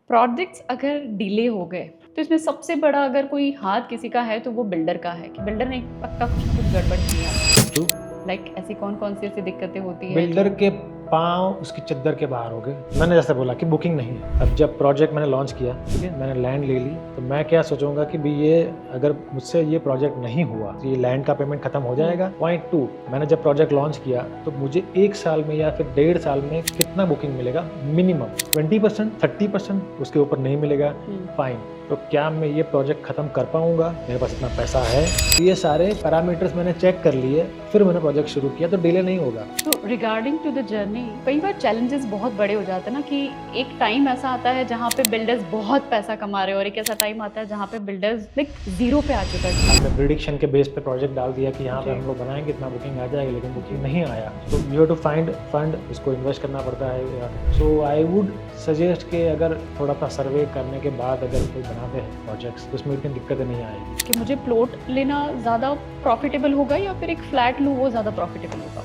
Projects अगर delay हो गए तो इसमें सबसे बड़ा अगर कोई हाथ किसी का है तो वो बिल्डर का है कि बिल्डर ने पक्का कुछ ना कुछ गड़बड़ किया। टू लाइक ऐसी कौन कौन सी ऐसी दिक्कतें होती है बिल्डर जो के पाँव उसकी चद्दर के बाहर हो गए। मैंने जैसे बोला कि बुकिंग नहीं है। अब जब प्रोजेक्ट मैंने लॉन्च किया, ठीक है, मैंने लैंड ले ली, तो मैं क्या सोचूंगा कि भाई ये अगर मुझसे ये प्रोजेक्ट नहीं हुआ तो ये लैंड का पेमेंट खत्म हो जाएगा। पॉइंट टू, मैंने जब प्रोजेक्ट लॉन्च किया तो मुझे 1 साल में या फिर 1.5 साल में कितना बुकिंग मिलेगा? मिनिमम 20%, 30%, उसके ऊपर नहीं मिलेगा। फाइन, तो क्या मैं ये प्रोजेक्ट खत्म कर पाऊंगा? मेरे पास इतना पैसा है? ये सारे पैरामीटर्स मैंने चेक कर लिए, फिर मैंने प्रोजेक्ट शुरू किया, तो डिले नहीं होगा। तो रिगार्डिंग टू द जर्नी कई बार चैलेंजेस बहुत बड़े हो जाते हैं ना कि एक टाइम ऐसा आता है जहाँ पे बिल्डर्स बहुत पैसा कमा रहे हो और एक ऐसा टाइम आता है जहाँ पे बिल्डर्स लाइक जीरो पे आ चुका है। हमने प्रिडिक्शन के बेस पे प्रोजेक्ट डाल दिया कि यहाँ पे जी। हम लोग बनाएंगे, इतना बुकिंग आ जाएगी, लेकिन बुकिंग नहीं आया, तो you have to find fund, इसको इन्वेस्ट करना पड़ता है। सो आई वुड सजेस्ट कि अगर थोड़ा सा सर्वे करने के बाद अगर कोई बनाते हैं प्रोजेक्ट्स तो उसमें इतनी दिक्कतें नहीं आएगी। कि मुझे प्लॉट लेना ज़्यादा प्रॉफिटेबल होगा या फिर एक फ्लैट लूँ वो ज़्यादा प्रॉफिटेबल होगा?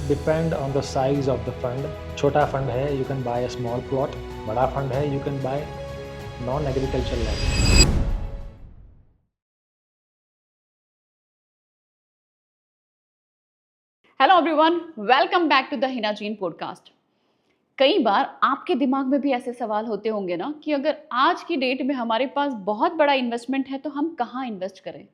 Depend on the size of the fund. छोटा फंड है, you can buy a small plot. बड़ा फंड है, you can buy non agriculture land. Hello everyone, welcome back to the Hina जीन पॉडकास्ट। कई बार आपके दिमाग में भी ऐसे सवाल होते होंगे ना कि अगर आज की डेट में हमारे पास बहुत बड़ा इन्वेस्टमेंट है तो हम कहाँ इन्वेस्ट करें?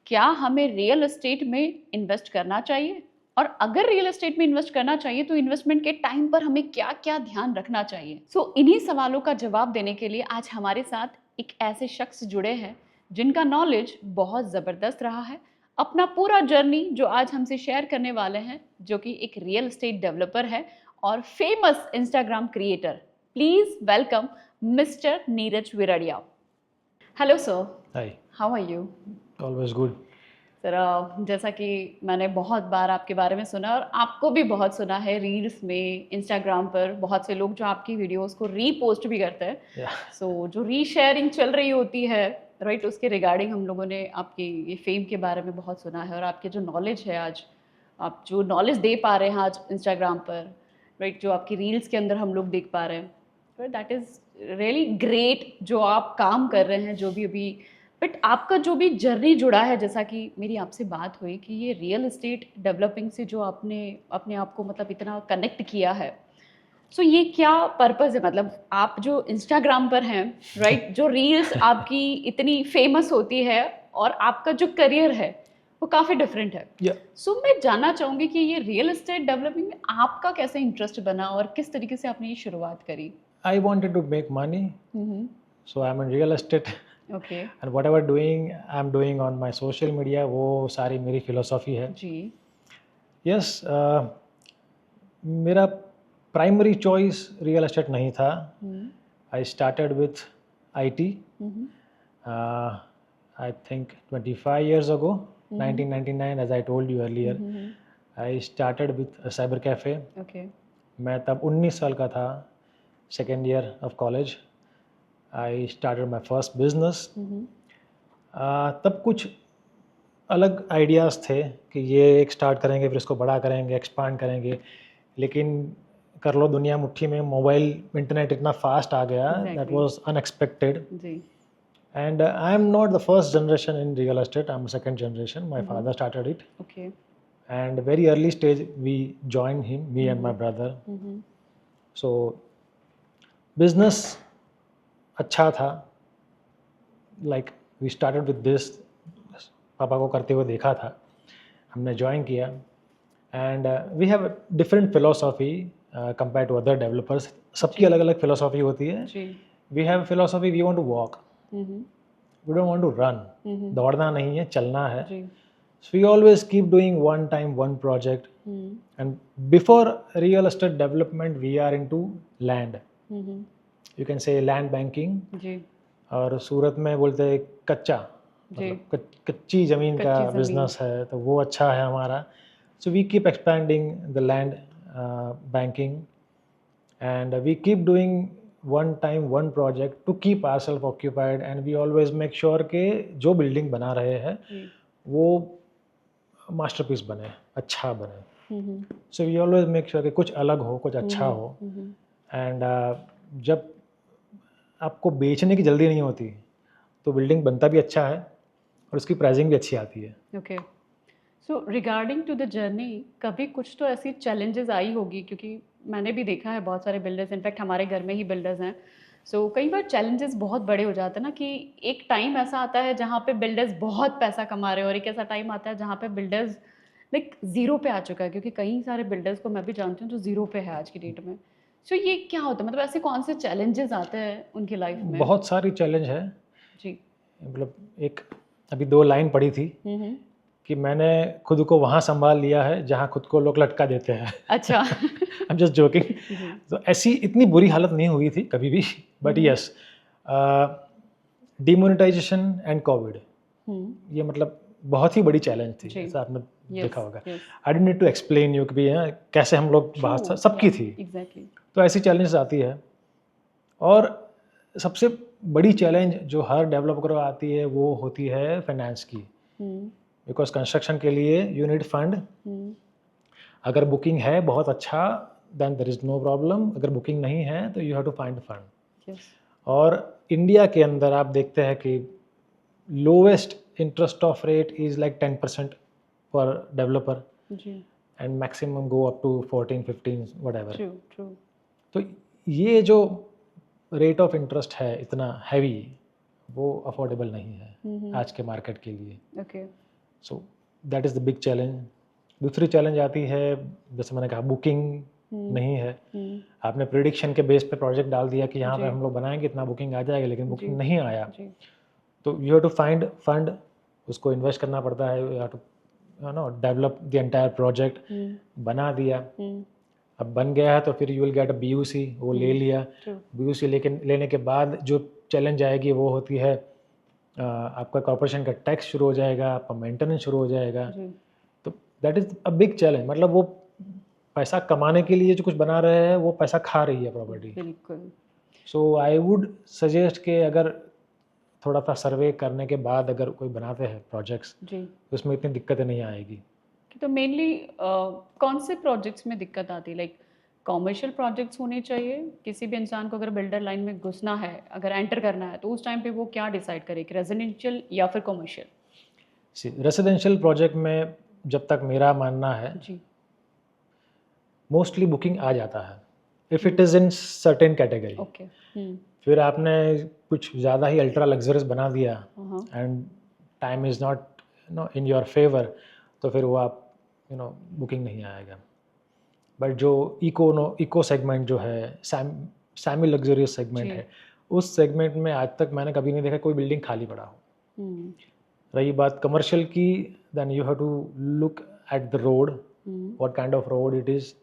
क्या हमें रियल एस्टेट में इन्वेस्ट करना चाहिए? और अगर रियल एस्टेट में इन्वेस्ट करना चाहिए तो इन्वेस्टमेंट के टाइम पर हमें क्या क्या ध्यान रखना चाहिए? इन्हीं सवालों का जवाब देने के लिए आज हमारे साथ एक ऐसे शख्स जुड़े हैं जिनका नॉलेज बहुत ज़बरदस्त रहा है। अपना पूरा जर्नी जो आज हमसे शेयर करने वाले हैं, जो कि एक रियल एस्टेट डेवलपर है और famous Instagram creator. Please welcome mister Neeraj Viradiya. Hello sir, hi, how are you? Always good. Sir, जैसा कि मैंने बहुत बार आपके बारे में सुना और आपको भी बहुत सुना है रील्स में, इंस्टाग्राम पर बहुत से लोग जो आपकी वीडियोस को रीपोस्ट भी करते हैं। जो रीशेयरिंग चल रही होती है, राइट, उसके रिगार्डिंग हम लोगों ने आपकी ये फेम के बारे में बहुत सुना है और आपके जो नॉलेज है आज, आप जो नॉलेज दे पा रहे हैं आज इंस्टाग्राम पर, राइट, जो आपकी रील्स के अंदर हम लोग देख पा रहे हैं, दैट इज़ रियली ग्रेट जो आप काम कर रहे हैं, जो भी अभी। बट आपका जो भी जर्नी जुड़ा है, जैसा कि मेरी आपसे बात हुई कि ये रियल एस्टेट डेवलपिंग से जो आपने अपने आप को मतलब इतना कनेक्ट किया है, ये क्या पर्पस है? मतलब आप जो इंस्टाग्राम पर हैं, राइट, जो रील्स आपकी इतनी फेमस होती है और आपका जो करियर है वो काफ़ी डिफरेंट है। या मैं जानना चाहूँगी कि ये रियल एस्टेट डेवलपिंग में आपका कैसे इंटरेस्ट बना और किस तरीके से आपने ये शुरुआत करी? I wanted to make money, so I am in real estate okay. And whatever doing I am doing on my social media, वो सारी मेरी फिलोसॉफी है। जी। यस, मेरा प्राइमरी चॉइस रियल एस्टेट नहीं था। I started with IT, I think 25 years ago, 1999, as I told you earlier. I started with a cyber cafe. Okay. मैं तब 19 साल का था, second year of college. I started my first business. तब कुछ अलग आइडियाज़ थे कि ये एक स्टार्ट करेंगे, फिर इसको बड़ा करेंगे, एक्सपांड करेंगे, लेकिन कर लो दुनिया मुट्ठी में, मोबाइल इंटरनेट इतना फास्ट आ गया, दैट वाज अनएक्सपेक्टेड। जी। And I am not the first generation in real estate. I'm a second generation. My father started it, okay. and very early stage we joined him, me and my brother. So business अच्छा था. Like we started with this. पापा को करते हुए देखा था, हमने join किया, and we have different philosophy compare to other developers. सबकी अलग अलग फिलोसॉफी होती है. We have philosophy, we want to walk, we don't want to run. दौड़ना नहीं है, चलना है. So we always keep doing one time one project. And before real estate development we are into land. You can say land banking. और सूरत में बोलते हैं कच्चा, मतलब कच्ची ज़मीन का बिजनेस है, तो वो अच्छा है हमारा. So we keep expanding the land banking, and we keep doing one time one project to keep ourselves occupied, and we always make sure कि जो बिल्डिंग बना रहे हैं वो मास्टरपीस बने, अच्छा बने. So we always make sure कि कुछ अलग हो, कुछ अच्छा हो. And जब आपको बेचने की जल्दी नहीं होती, तो बिल्डिंग बनता भी अच्छा है और उसकी प्राइसिंग भी अच्छी आती है। Okay, so regarding to the journey, कभी कुछ तो ऐसी चैलेंजेस आई होगी, क्योंकि मैंने भी देखा है बहुत सारे बिल्डर्स, इनफैक्ट हमारे घर में ही बिल्डर्स हैं। सो कई बार चैलेंजेस बहुत बड़े हो जाते हैं ना, कि एक टाइम ऐसा आता है जहाँ पे बिल्डर्स बहुत पैसा कमा रहे हैं, और एक ऐसा टाइम आता है जहाँ पे बिल्डर्स लाइक ज़ीरो पे आ चुका है, क्योंकि कई सारे बिल्डर्स को मैं भी जानती हूँ जो ज़ीरो पे है आज की डेट में। सो ये क्या होता है, मतलब ऐसे कौन से चैलेंजेस आते हैं उनकी लाइफ में? बहुत सारी चैलेंज है, जी। मतलब एक अभी 2 लाइन पढ़ी थी हम्म। कि मैंने खुद को वहाँ सँभाल लिया है जहाँ खुद को लोग लटका देते हैं। अच्छा। I am just joking. जी। तो ऐसी इतनी बुरी हालत नहीं हुई थी कभी भी, but yes, demonetisation and Covid, ये मतलब बहुत ही बड़ी चैलेंज थी, जी। ऐसा आपने यस देखा होगा। Yes. I don't need to explain you कि भी कैसे हम लोग बाहर सबकी थी, एग्जैक्टली। तो ऐसी चैलेंज आती है। और सबसे बड़ी चैलेंज जो हर डेवलपर को आती है वो होती है फाइनेंस की, बिकॉज कंस्ट्रक्शन के लिए यू नीड फंड। अगर बुकिंग है बहुत अच्छा, then there is no problem, अगर बुकिंग नहीं है तो you have to find fund. Yes. और इंडिया के अंदर आप देखते हैं कि lowest interest of rate is like 10% for developer, जी। And maximum go up to 14-15 whatever. True true. तो ये जो रेट ऑफ इंटरेस्ट है इतना हैवी, वो अफोर्डेबल नहीं है आज के मार्केट के लिए। Okay. So that is the big challenge. दूसरी चैलेंज आती है, जैसे मैंने कहा, बुकिंग नहीं है। आपने प्रिडिक्शन के बेस पे प्रोजेक्ट डाल दिया कि यहाँ पे जी। हम लोग बनाएंगे इतना बुकिंग आ जाएगा, लेकिन बुकिंग जी। नहीं आया, जी। तो you have to find fund, उसको इन्वेस्ट करना पड़ता है, you have to no develop the entire project. बना दिया, अब बन गया है तो फिर you will get a BUC, वो ले लिया। ट्रू। BUC लेने के बाद जो चैलेंज आएगी वो होती है आपका कॉर्पोरेशन का टैक्स शुरू हो जाएगा, आपका मेंटेनेंस शुरू हो जाएगा। जी। तो that is a big challenge, मतलब वो पैसा कमाने के लिए जो कुछ बना रहे हैं वो पैसा खा रही है प्रॉपर्टी। बिल्कुल। सो आई वुड सजेस्ट कि अगर थोड़ा सा सर्वे करने के बाद अगर कोई बनाते हैं प्रोजेक्ट्स, जी। तो उसमें इतनी दिक्कतें नहीं आएगी। तो मेनली कौन से प्रोजेक्ट्स में दिक्कत आती है, लाइक कॉमर्शियल प्रोजेक्ट्स होने चाहिए? किसी भी इंसान को अगर बिल्डर लाइन में घुसना है, अगर एंटर करना है, तो उस टाइम पे वो क्या डिसाइड करे कि रेजिडेंशियल या फिर कॉमर्शियल? रेसिडेंशियल प्रोजेक्ट में जब तक मेरा मानना है, जी। मोस्टली बुकिंग आ जाता है if it is in certain category. Okay. फिर आपने कुछ ज़्यादा ही अल्ट्रा लग्जरियस बना दिया हाँ। And time is not in your favour, तो फिर वो आप बुकिंग नहीं आएगा। बट जो इको सेगमेंट जो है, सेमी लग्जरियस सेगमेंट जी। है, उस सेगमेंट में आज तक मैंने कभी नहीं देखा कोई बिल्डिंग खाली पड़ा हो। रही बात कमर्शियल की, then you have to look at the road, what kind of road it is.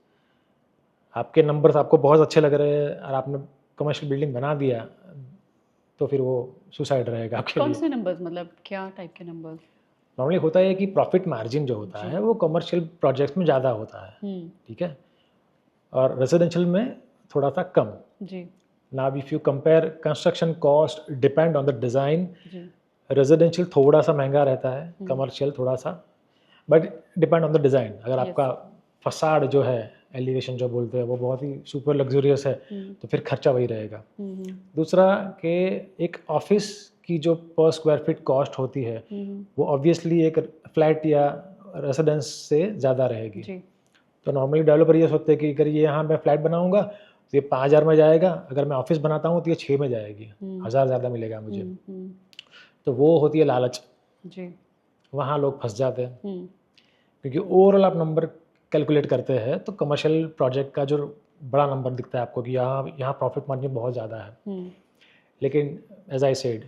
आपके नंबर्स आपको बहुत अच्छे लग रहे हैं और आपने कमर्शियल बिल्डिंग बना दिया, तो फिर वो सुसाइड रहेगा आपके कौन लिए। से नंबर्स, मतलब क्या टाइप के नंबर्स? नॉर्मली होता है कि प्रॉफिट मार्जिन जो होता जी। है वो कमर्शियल प्रोजेक्ट्स में ज़्यादा होता है, ठीक है, और रेजिडेंशियल में थोड़ा सा कम। जी। Now if you compare construction cost depend on the design, जी। रेजिडेंशियल थोड़ा सा महंगा रहता है, कमर्शियल थोड़ा सा, but depend on the design. अगर Yes. आपका फसाड जो है, एलिवेशन जो बोलते हैं, वो बहुत ही सुपर लग्जरियस है, तो फिर खर्चा वही रहेगा। दूसरा कि एक ऑफिस की जो पर स्क्वायर फीट कॉस्ट होती है, वो ऑब्वियसली एक फ्लैट या रेसिडेंस से ज़्यादा रहेगी। जी। तो नॉर्मली डेवलपर ये सोचते हैं कि अगर ये यहाँ मैं फ्लैट बनाऊंगा तो ये 5,000 में जाएगा, अगर मैं ऑफिस बनाता हूँ तो ये 6 में जाएगी, 1,000 ज़्यादा मिलेगा मुझे। तो वो होती है लालच, जी। वहाँ लोग फंस जाते हैं। क्योंकि ओवरऑल आप नंबर कैलकुलेट करते हैं तो कमर्शियल प्रोजेक्ट का जो बड़ा नंबर दिखता है आपको कि यहाँ प्रॉफिट मार्जिन बहुत ज़्यादा है, लेकिन एज आई सेड,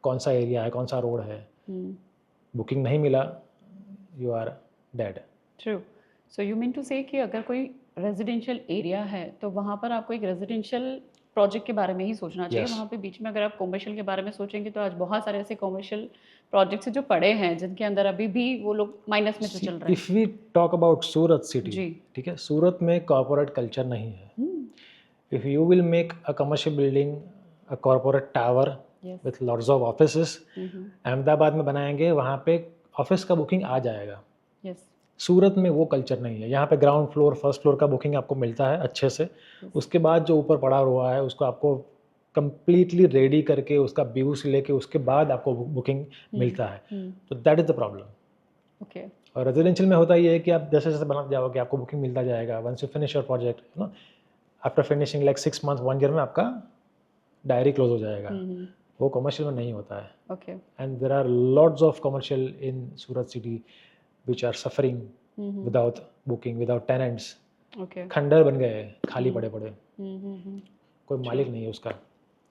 कौन सा एरिया है, कौन सा रोड है, बुकिंग नहीं मिला, you are dead. True. So you mean to say कि अगर कोई रेजिडेंशियल एरिया है तो वहाँ पर आपको एक रेजिडेंशियल प्रोजेक्ट के बारे में ही सोचना चाहिए। Yes. वहाँ पे बीच में अगर आप कॉमर्शियल के बारे में सोचेंगे तो आज बहुत सारे ऐसे कॉमर्शियल प्रोजेक्ट्स जो पड़े हैं जिनके अंदर अभी भी वो लोग माइनस में तो चल रहे हैं। If we talk about Surat city, जी। ठीक है, सूरत में कॉर्पोरेट कल्चर नहीं है। If you will make a commercial building, a corporate tower Yes. With lots of offices, Ahmedabad में बनाएंगे, वहाँ पे ऑफिस का बुकिंग आ जाएगा। Yes. सूरत में वो कल्चर नहीं है। यहाँ पे ग्राउंड फ्लोर, फर्स्ट फ्लोर का बुकिंग आपको मिलता है अच्छे से, उसके बाद जो ऊपर पड़ा हुआ है उसको आपको कंप्लीटली रेडी करके उसका व्यूज लेके उसके बाद आपको बुकिंग मिलता है, तो that is the problem. Okay. और रेजिडेंशियल में होता ये है कि आप जैसे जैसे बनाते जाओगे आपको बुकिंग मिलता जाएगा। Once you finish your project, you know, after finishing like 6 month 1 year में आपका डायरी क्लोज हो जाएगा। वो कमर्शियल में नहीं होता है। Okay. And there are lots of commercial in Surat city which are suffering without booking, without tenants. Okay. खंडर बन गए, खाली पड़े पड़े, कोई True. मालिक नहीं है उसका।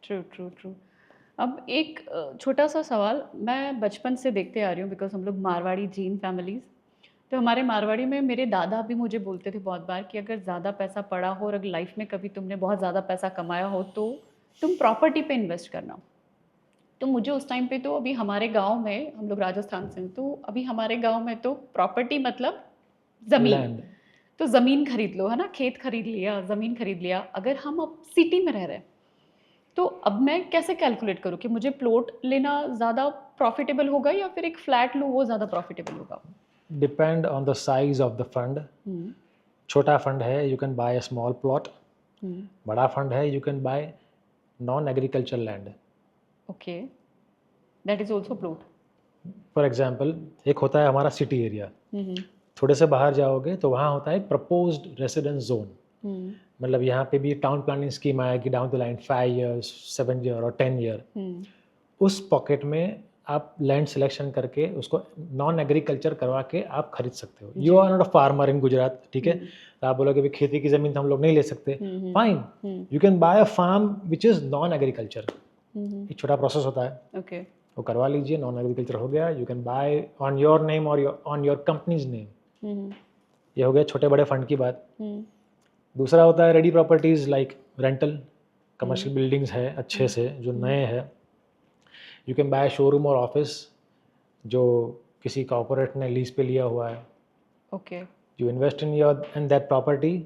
True true true. अब एक छोटा सा सवाल, मैं बचपन से देखते आ रही हूँ बिकॉज हम लोग मारवाड़ी जीन फैमिलीज, तो हमारे मारवाड़ी में मेरे दादा भी मुझे बोलते थे बहुत बार कि अगर ज़्यादा पैसा पड़ा हो और अगर लाइफ में कभी तुमने बहुत ज़्यादा पैसा कमाया हो तो तुम प्रॉपर्टी पे इन्वेस्ट करना। तो मुझे उस टाइम पे, तो अभी हमारे गांव में, हम लोग राजस्थान से हैं, तो अभी हमारे गांव में तो प्रॉपर्टी मतलब ज़मीन, लैंड। तो ज़मीन खरीद लो, है ना, खेत खरीद लिया, ज़मीन खरीद लिया। अगर हम अब सिटी में रह रहे हैं तो अब मैं कैसे कैलकुलेट करूँ कि मुझे प्लॉट लेना ज़्यादा प्रॉफिटेबल होगा या फिर एक फ्लैट लूँ वो ज़्यादा प्रॉफिटेबल होगा? Depend on the size of the fund. छोटा फंड है, you can buy a small plot. बड़ा फंड है, you can buy non agriculture land. Okay, that is also plot. For example, एक होता है हमारा सिटी एरिया, थोड़े से बाहर जाओगे तो वहाँ होता है प्रपोज्ड रेसिडेंस जोन। मतलब यहाँ पे भी टाउन प्लानिंग स्कीम आएगी down the line 5 years, 7 year और 10 ईयर। उस पॉकेट में आप लैंड सिलेक्शन करके उसको नॉन एग्रीकल्चर करवा के आप खरीद सकते हो। You are not a farmer in Gujarat, ठीक है, तो आप बोलोगे भी खेती की ज़मीन तो हम लोग नहीं ले सकते, fine, you can buy a farm which is non agriculture. एक छोटा प्रोसेस होता है, ओके। वो करवा लीजिए, नॉन एग्रीकल्चर हो गया। You can bye on your name और ऑन योर कंपनीज नेम। ये हो गया छोटे बड़े फंड की बात। दूसरा होता है ready properties like rental, commercial buildings है अच्छे से जो नए हैं। यू कैन बाय शोरूम और ऑफिस जो किसी कॉर्पोरेट ने लीज पे लिया हुआ है। Okay. You invest in that property,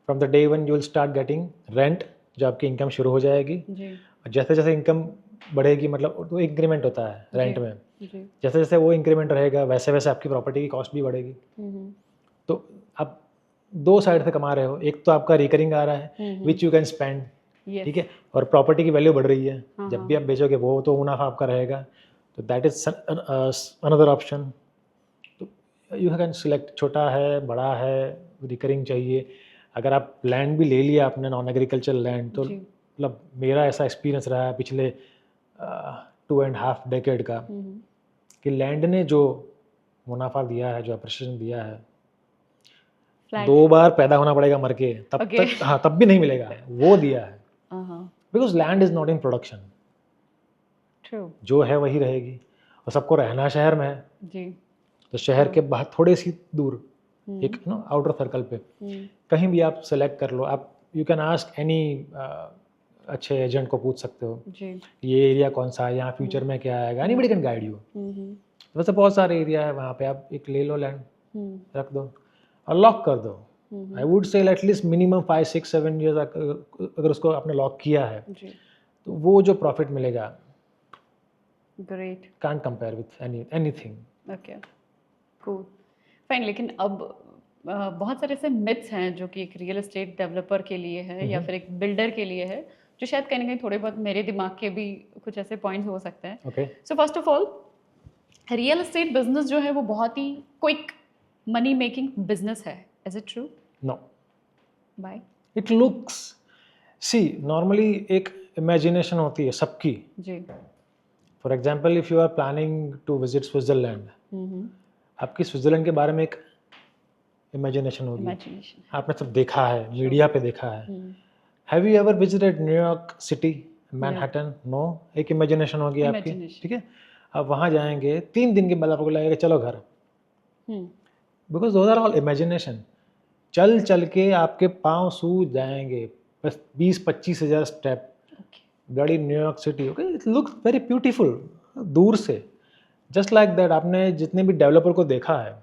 from the day one you will start getting rent, जो आपकी इनकम शुरू हो जाएगी। जी। और जैसे जैसे इनकम बढ़ेगी, मतलब तो इंक्रीमेंट होता है रेंट में, जी। जैसे जैसे वो इंक्रीमेंट रहेगा वैसे वैसे आपकी प्रॉपर्टी की कॉस्ट भी बढ़ेगी। तो आप 2 साइड से कमा रहे हो, एक तो आपका रिकरिंग आ रहा है विच यू कैन स्पेंड, ठीक है, और प्रॉपर्टी की वैल्यू बढ़ रही है, जब भी आप बेचोगे वो तो मुनाफा आपका रहेगा। तो दैट इज अनदर ऑप्शन। तो यू कैन सिलेक्ट, छोटा है बड़ा है, रिकरिंग चाहिए। अगर आप लैंड भी ले लिया आपने नॉन एग्रीकल्चर लैंड, तो मतलब मेरा ऐसा एक्सपीरियंस रहा है पिछले 2.5 डेकेड का कि लैंड ने जो मुनाफा दिया है, जो अप्रिशिएशन दिया है, 2 बार पैदा होना पड़ेगा मर के तब तक, हाँ, तब भी नहीं मिलेगा, वो दिया है। Because land is not in production, जो है वही रहेगी, और सबको रहना शहर में है जी। तो शहर के बाहर थोड़ी सी दूर एक आउटर सर्कल पे कहीं भी आप सेलेक्ट कर लो। आप यू कैन आस्क एनी अच्छे एजेंट को पूछ सकते हो जी, ये एरिया कौन सा है, यहाँ फ्यूचर में क्या आएगा, एनीबडी कैन गाइड यू। वैसे बहुत सारे एरिया है वहाँ पे, आप एक ले लो लैंड, रख दो और लॉक कर दो। I would say at least minimum 5, 6, 7 years अगर उसको आपने लॉक किया है जी, तो वो जो प्रॉफिट मिलेगा, great, can't compare with anything. Okay, cool, fine. लेकिन अब बहुत सारे ऐसे मिथ्स हैं जो कि एक रियल एस्टेट डेवलपर के लिए है या फिर एक बिल्डर के लिए है, जो शायद कहीं ना कहीं थोड़े बहुत मेरे दिमाग के भी कुछ ऐसे पॉइंट्स हो सकते हैं। Okay, so first of all, real estate business जो है वो बहुत ही क्विक मनी मेकिंग बिजनेस है। Is it true? No. Why? It looks, see normally एक इमेजिनेशन होती है सबकी जी। For example, if you are planning to visit Switzerland, आपकी स्विट्जरलैंड के बारे में एक इमेजिनेशन होगी, आपने सब देखा है, मीडिया पे देखा है। Have you ever visited New York city, Manhattan? No, एक इमेजिनेशन होगी आपकी, ठीक है। आप वहाँ जाएंगे, 3 दिन के बाद आपको लगेगा चलो घर, because those are all imagination. चल चल के आपके पाँव सूज जाएंगे, बस 20-25 हज़ार स्टेप, बड़ी New York city, okay, it looks very beautiful दूर से। जस्ट लाइक दैट, आपने जितने भी डेवलपर को देखा है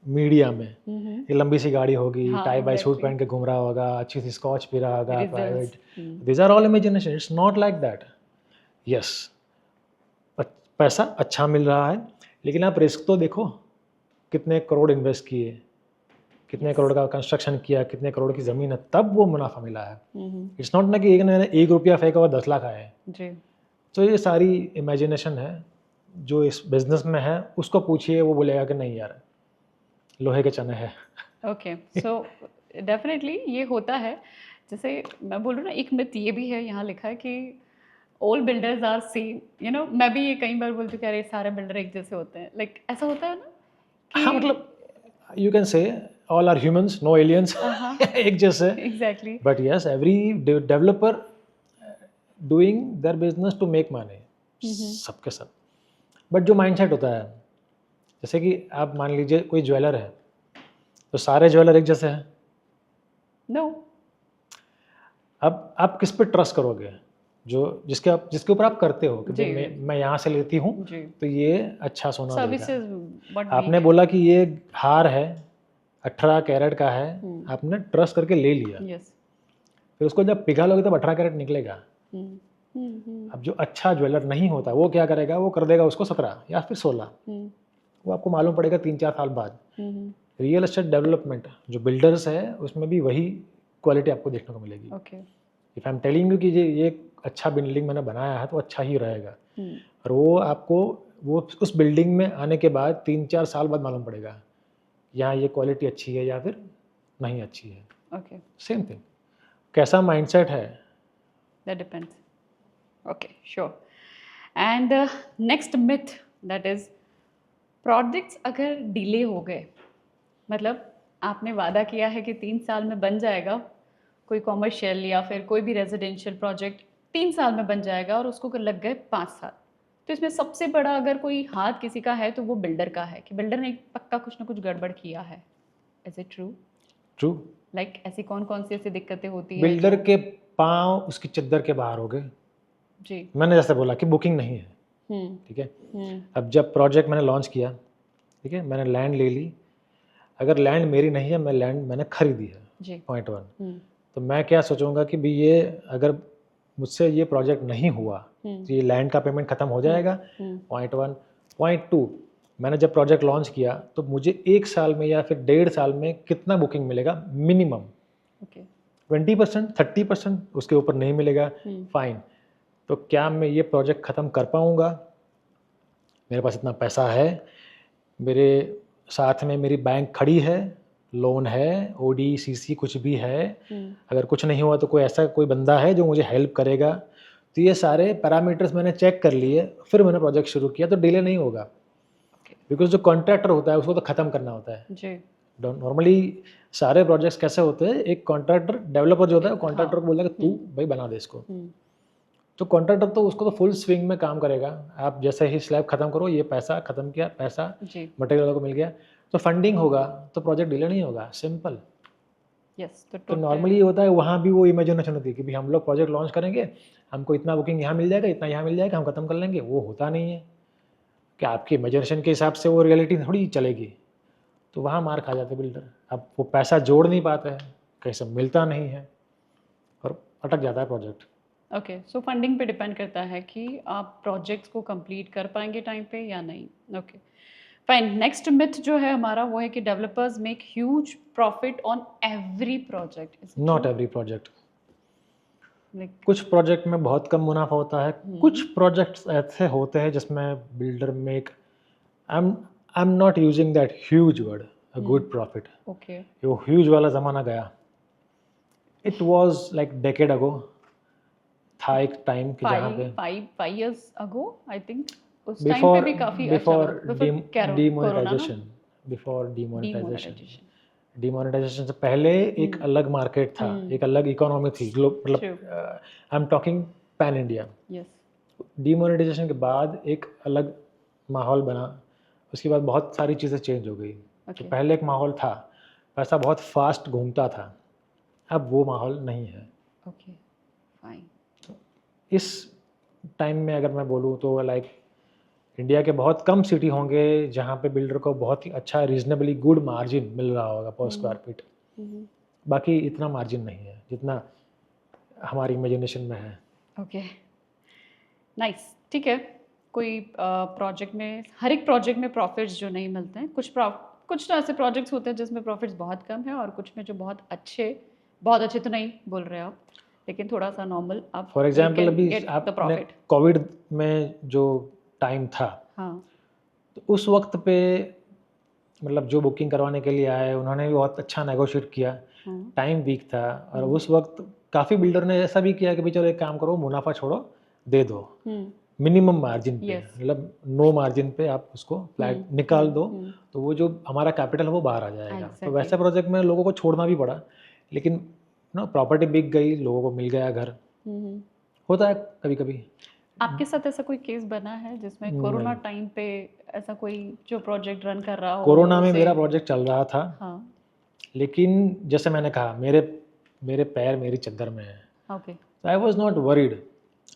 मीडिया में, ये लंबी सी गाड़ी होगी, टाई बाई सूट पहन के घूम रहा होगा, अच्छी सी स्कॉच पी रहा होगा, private, this are all imagination, it's not like that. Yes, पैसा अच्छा मिल रहा है, लेकिन आप रिस्क तो देखो, कितने करोड़ इन्वेस्ट किए, कितने करोड़ का कंस्ट्रक्शन किया, कितने करोड़ की ज़मीन है, तब वो मुनाफा मिला है। इट्स नॉट ना कि एक ने 1 रुपया फेंका और 10 लाख आए। जी। तो ये सारी इमेजिनेशन है जो इस बिजनेस में है। उसको पूछिए, वो बोलेगा कि नहीं यार, लोहे के चने हैं। ओके, सो डेफिनेटली ये होता है। जैसे मैं बोल रही हूँ ना, एक मिथ ये भी है, यहाँ लिखा है कि all builders are same, you know. मैं भी ये कई बार बोलती हूँ कि अरे सारे बिल्डर एक जैसे होते हैं, लाइक ऐसा होता है ना कि हाँ, मतलब you can say all are humans, no aliens, हाँ, एक जैसे। Exactly. But yes, every developer doing their business to make money, सबके सब। बट जो माइंडसेट होता है, जैसे कि आप मान लीजिए कोई ज्वेलर है, तो सारे ज्वेलर एक जैसे हैं। नो। अब आप किस पे ट्रस्ट करोगे? जो जिसके ऊपर आप करते हो कि जी, भाई मैं यहाँ से लेती हूँ जी। तो ये अच्छा सोना देगा। सर्विसेज व्हाट वी आपने बोला कि ये हार है 18 कैरेट का है, आपने ट्रस्ट करके ले लिया, यस। फिर उसको जब पिघलोगे तब 18 कैरेट निकलेगा। अब जो अच्छा ज्वेलर नहीं होता वो क्या करेगा, वो कर देगा उसको 17 या फिर 16। वो आपको मालूम पड़ेगा 3-4 साल बाद। रियल एस्टेट डेवलपमेंट जो बिल्डर्स है उसमें भी वही क्वालिटी आपको देखने को मिलेगी। Okay. If I am telling you कि ये अच्छा बिल्डिंग मैंने बनाया है तो अच्छा ही रहेगा, और वो आपको वो उस बिल्डिंग में आने के बाद 3-4 साल बाद मालूम पड़ेगा यहाँ ये क्वालिटी अच्छी है या फिर नहीं अच्छी है। ओके, सेम थिंग, कैसा माइंडसेट है। That depends. Okay, sure. And next myth that is, projects अगर डिले हो गए, मतलब आपने वादा किया है कि 3 साल में बन जाएगा कोई कॉमर्शियल या फिर कोई भी रेजिडेंशियल प्रोजेक्ट, 3 साल में बन जाएगा और उसको लग गए 5 साल, तो इसमें सबसे बड़ा अगर कोई हाथ किसी का है तो वो बिल्डर का है, कि बिल्डर ने पक्का कुछ ना कुछ गड़बड़ किया है। Is it true? True. Like ऐसी कौन कौन सी ऐसी दिक्कतें होती है बिल्डर जो? के पाँव उसकी चद्दर के बाहर हो गए। जी। मैंने जैसे बोला कि बुकिंग नहीं है, ठीक है। अब जब प्रोजेक्ट मैंने लॉन्च किया, ठीक है, मैंने लैंड ले ली। अगर लैंड मेरी नहीं है, मैं लैंड मैंने खरीदी है, जी। पॉइंट 1। तो मैं क्या सोचूंगा कि भाई ये अगर मुझसे ये प्रोजेक्ट नहीं हुआ तो ये लैंड का पेमेंट खत्म हो जाएगा, पॉइंट 1। पॉइंट 2, मैंने जब प्रोजेक्ट लॉन्च किया तो मुझे 1 साल में या फिर 1.5 साल में कितना बुकिंग मिलेगा मिनिमम? ओके। 20%, 30%, उसके ऊपर नहीं मिलेगा, फाइन। तो क्या मैं ये प्रोजेक्ट ख़त्म कर पाऊँगा? मेरे पास इतना पैसा है, मेरे साथ में मेरी बैंक खड़ी है, लोन है, ओडी सीसी कुछ भी है, अगर कुछ नहीं हुआ तो कोई ऐसा कोई बंदा है जो मुझे हेल्प करेगा। तो ये सारे पैरामीटर्स मैंने चेक कर लिए, फिर मैंने प्रोजेक्ट शुरू किया, तो डिले नहीं होगा। बिकॉज जो कॉन्ट्रैक्टर होता है उसको तो ख़त्म करना होता है। जी। नॉर्मली सारे प्रोजेक्ट्स कैसे होते हैं, एक कॉन्ट्रैक्टर डेवलपर जो होता है कॉन्ट्रैक्टर को बोलेगा तू भाई बना दे इसको, तो कॉन्ट्रैक्टर तो उसको तो फुल स्विंग में काम करेगा। आप जैसे ही स्लैब खत्म करो, ये पैसा खत्म किया, पैसा मटेरियल वालों को मिल गया, तो फंडिंग होगा, तो प्रोजेक्ट डिले नहीं होगा, सिंपल। यस। तो नॉर्मली ये होता है, वहाँ भी वो इमेजिनेशन होती है कि भाई हम लोग प्रोजेक्ट लॉन्च करेंगे, हमको इतना बुकिंग यहाँ मिल जाएगा, इतना यहाँ मिल जाएगा, हम खत्म कर लेंगे। वो होता नहीं है कि आपकी इमेजिनेशन के हिसाब से वो रियलिटी थोड़ी चलेगी। तो वहाँ मार खा जाते बिल्डर। अब वो पैसा जोड़ नहीं पाता है, कहीं से मिलता नहीं है और अटक जाता है प्रोजेक्ट। ओके, सो फंडिंग पे डिपेंड करता है कि आप प्रोजेक्ट्स को कंप्लीट कर पाएंगे टाइम पे या नहीं। Okay, fine. नेक्स्ट मिथ जो है हमारा वो है कि developers make huge profit on every project. Not every project. कुछ प्रोजेक्ट में बहुत कम मुनाफा होता है, कुछ प्रोजेक्ट्स ऐसे होते हैं जिसमें builder make, I am not using that huge word, a good profit. Okay. वो ह्यूज वाला ज़माना गया, इट वॉज लाइक डेकेड अगो। था एक टाइम कि जहाँ पे 5 years ago आई थिंक, उस टाइम पे भी काफी अच्छा था। डिमोनेटाइजेशन, बिफोर डिमोनेटाइजेशन, डिमोनेटाइजेशन से पहले एक अलग मार्केट था, एक अलग इकोनॉमी थी, मतलब I am talking pan India. Demonetisation के बाद एक अलग माहौल बना, उसके बाद बहुत सारी चीज़ें चेंज हो गई। तो पहले एक माहौल था, पैसा बहुत फास्ट घूमता था, अब वो माहौल नहीं है। Okay, fine. इस टाइम में अगर मैं बोलूँ तो लाइक इंडिया के बहुत कम सिटी होंगे जहाँ पे बिल्डर को बहुत ही अच्छा रीजनेबली गुड मार्जिन मिल रहा होगा पर स्क्वायर फीट। बाकी इतना मार्जिन नहीं है जितना हमारी इमेजिनेशन में है। Okay, nice. ठीक है, कोई प्रोजेक्ट में, हर एक प्रोजेक्ट में प्रॉफिट्स जो नहीं मिलते हैं, कुछ तो ऐसे प्रोजेक्ट्स होते हैं जिसमें प्रॉफिट्स बहुत कम है और कुछ में जो बहुत अच्छे तो नहीं बोल रहे आप, लेकिन थोड़ा सा नॉर्मल आप फॉर एग्जाम्पल अभी गेट द आपने प्रॉफिट। कोविड में जो टाइम था, हाँ। तो उस वक्त पे मतलब जो बुकिंग करवाने के लिए आए उन्होंने भी बहुत अच्छा नेगोशिएट किया, हाँ। टाइम वीक था, और उस वक्त काफ़ी बिल्डर ने ऐसा भी किया कि भाई चलो एक काम करो, मुनाफा छोड़ो, दे दो मिनिमम मार्जिन पे, यस। मतलब नो मार्जिन पे आप उसको फ्लैट निकाल दो, तो वो जो हमारा कैपिटल है वो बाहर आ जाएगा। तो एग्जैक्टली। वैसे प्रोजेक्ट में लोगों को छोड़ना भी पड़ा, लेकिन ना प्रॉपर्टी बिक गई, लोगों को मिल गया घर, होता है कभी कभी। आपके साथ ऐसा कोई केस बना है जिसमें कोरोना नहीं, टाइम पे ऐसा कोई जो प्रोजेक्ट रन कर रहा हो कोरोना में उसे? मेरा प्रोजेक्ट चल रहा था, हाँ। लेकिन जैसे मैंने कहा मेरे मेरे पैर मेरी चद्दर में है, ओके। तो आई वॉज नॉट वरीड।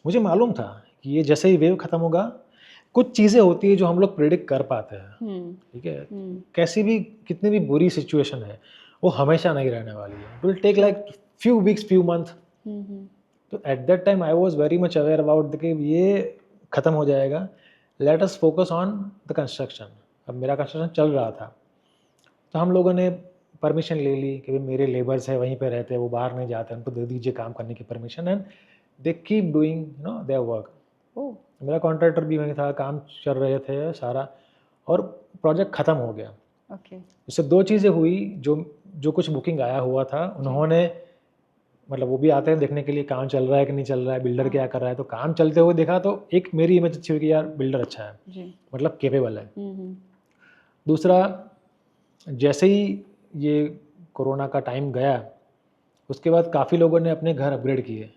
मुझे मालूम था कि ये जैसे ही वेव ख़त्म होगा, कुछ चीज़ें होती है जो हम लोग प्रिडिक्ट कर पाते हैं, ठीक है, कैसी भी कितनी भी बुरी सिचुएशन है वो हमेशा नहीं रहने वाली है, it will take like few weeks few month. तो at that time I was very much aware about कि ये ख़त्म हो जाएगा, let us focus on the construction. अब मेरा कंस्ट्रक्शन चल रहा था, तो हम लोगों ने परमिशन ले ली कि भाई मेरे लेबर्स है वहीं पे रहते हैं, वो बाहर नहीं जाते, उनको दे दीजिए काम करने की permission, and they keep doing their work. मेरा कॉन्ट्रैक्टर भी वहीं था, काम चल रहे थे सारा, और प्रोजेक्ट ख़त्म हो गया। ओके। इससे दो चीज़ें हुई, जो जो कुछ बुकिंग आया हुआ था उन्होंने, मतलब वो भी आते हैं देखने के लिए काम चल रहा है कि नहीं चल रहा है, बिल्डर क्या कर रहा है, तो काम चलते हुए देखा तो एक मेरी इमेज अच्छी हुई कि यार बिल्डर अच्छा है जी। मतलब केपेबल है। दूसरा, जैसे ही ये कोरोना का टाइम गया, उसके बाद काफ़ी लोगों ने अपने घर अपग्रेड किए,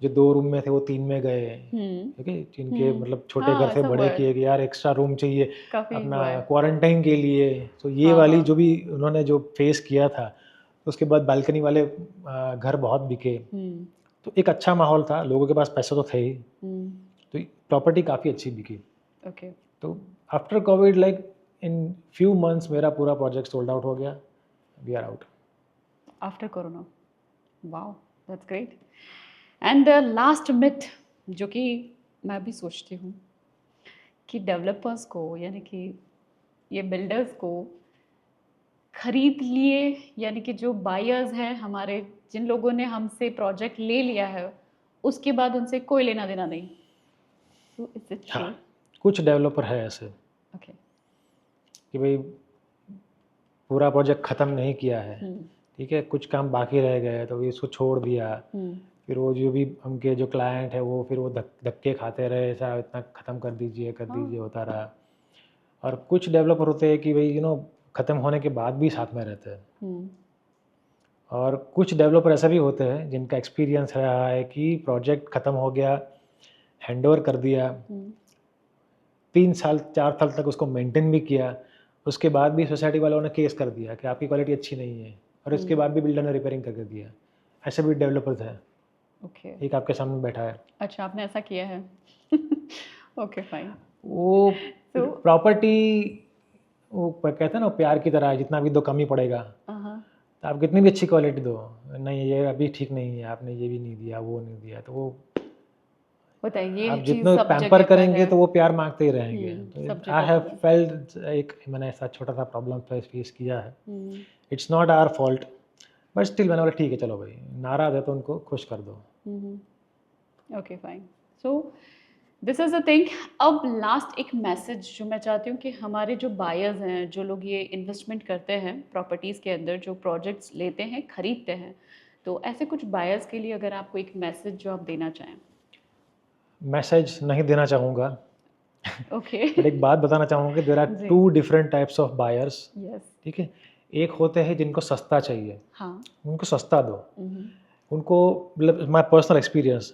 जो 2 रूम में थे वो 3 में गए, ठीक है, जिनके मतलब छोटे घर थे बड़े किए कि यार एक्स्ट्रा रूम चाहिए काफी अपना हुआ है। क्वारंटाइन के लिए। तो ये वाली जो भी उन्होंने जो फेस किया था, उसके बाद बालकनी वाले घर बहुत बिके, तो एक अच्छा माहौल था, लोगों के पास पैसे तो थे ही, तो प्रॉपर्टी काफ़ी अच्छी बिकी। ओके। तो after covid like in few months मेरा पूरा प्रोजेक्ट सोल्ड आउट हो गया, we are out after corona. Wow, that's great. And the last myth जो कि मैं भी सोचती हूँ कि डेवलपर्स को, यानी कि ये बिल्डर्स को खरीद लिए, यानी कि जो बायर्स हैं हमारे, जिन लोगों ने हमसे प्रोजेक्ट ले लिया है, उसके बाद उनसे कोई लेना देना नहीं। So is it true? हाँ, कुछ डेवलपर है ऐसे ओके। कि भाई पूरा प्रोजेक्ट ख़त्म नहीं किया है, ठीक है, कुछ काम बाकी रह गए तो इसको छोड़ दिया, फिर वो जो भी उनके जो क्लाइंट है वो फिर वो धक्के खाते रहे, ऐसा इतना ख़त्म कर दीजिए होता रहा। और कुछ डेवलपर होते हैं कि भाई ख़त्म होने के बाद भी साथ में रहते हैं, और कुछ डेवलपर ऐसा भी होते हैं जिनका एक्सपीरियंस रहा है कि प्रोजेक्ट ख़त्म हो गया, हैंडओवर कर दिया, 3 साल 4 साल तक उसको मेंटेन भी किया, उसके बाद भी सोसाइटी वालों ने केस कर दिया कि आपकी क्वालिटी अच्छी नहीं है, और इसके बाद भी बिल्डर ने रिपेयरिंग करके दिया। ऐसे भी डेवलपर्स हैं। ओके। एक आपके सामने बैठा है। अच्छा, आपने ऐसा किया है? Okay, fine. वो तो प्रॉपर्टी, वो कहते हैं ना प्यार की तरह है, जितना भी दो कम ही पड़ेगा, तो आप कितनी भी अच्छी क्वालिटी दो, नहीं ये अभी ठीक नहीं है, आपने ये भी नहीं दिया, वो नहीं दिया, तो वो होता है, ये आप चीज जितना सब पैम्पर जगह पर करेंगे है। तो वो प्यार मांगते ही रहेंगे। सब तो आई जगह हैव पर है। फेल्ट, एक मैंने ऐसा छोटा सा प्रॉब्लम फेस किया है। It's not our fault, but still मैंने बोला ठीक है चलो भाई, नाराज है तो उनको खुश कर दो। Okay, fine. So this is the thing. अब लास्ट एक मैसेज जो मैं चाहती हूँ कि हमारे जो बायर्स हैं, जो लोग ये इन्वेस्टमेंट करते हैं प्रॉपर्टीज़ के अंदर, जो प्रोजेक्ट्स लेते हैं, खरीदते हैं, तो ऐसे कुछ बायर्स के लिए अगर आपको एक मैसेज जो आप देना चाहें। मैसेज नहीं देना चाहूँगा, ओके। बट एक बात बताना चाहूँगा कि there R G. 2 different types of buyers, yes. ठीक है। एक होते हैं जिनको सस्ता चाहिए, हाँ। उनको सस्ता दो, उनको मतलब my personal experience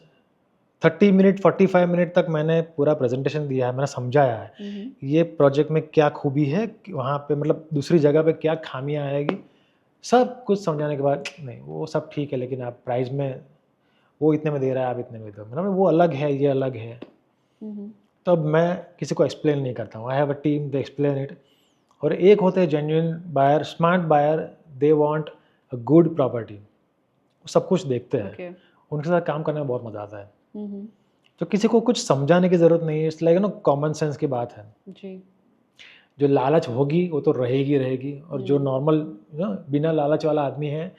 30 minute 45 minute तक मैंने पूरा प्रेजेंटेशन दिया है, मैंने समझाया है ये प्रोजेक्ट में क्या खूबी है, वहाँ पे मतलब दूसरी जगह पे क्या खामियां आएगी, सब कुछ समझाने के बाद नहीं वो सब ठीक है, लेकिन आप प्राइस में वो इतने में दे रहा है, आप इतने में दो, मतलब वो अलग है, ये अलग है। तो अब मैं किसी को एक्सप्लेन नहीं करता हूँ, I have a team, they explain it. और एक होते हैं genuine buyer, smart buyer, they want a good property, सब कुछ देखते हैं। ओके। उनके साथ काम करने में बहुत मज़ा आता है। तो किसी को कुछ समझाने की ज़रूरत नहीं है, इट्स लाइक कॉमन सेंस की बात है। जी। जो लालच होगी वो तो रहेगी रहेगी, और जो नॉर्मल बिना लालच वाला आदमी है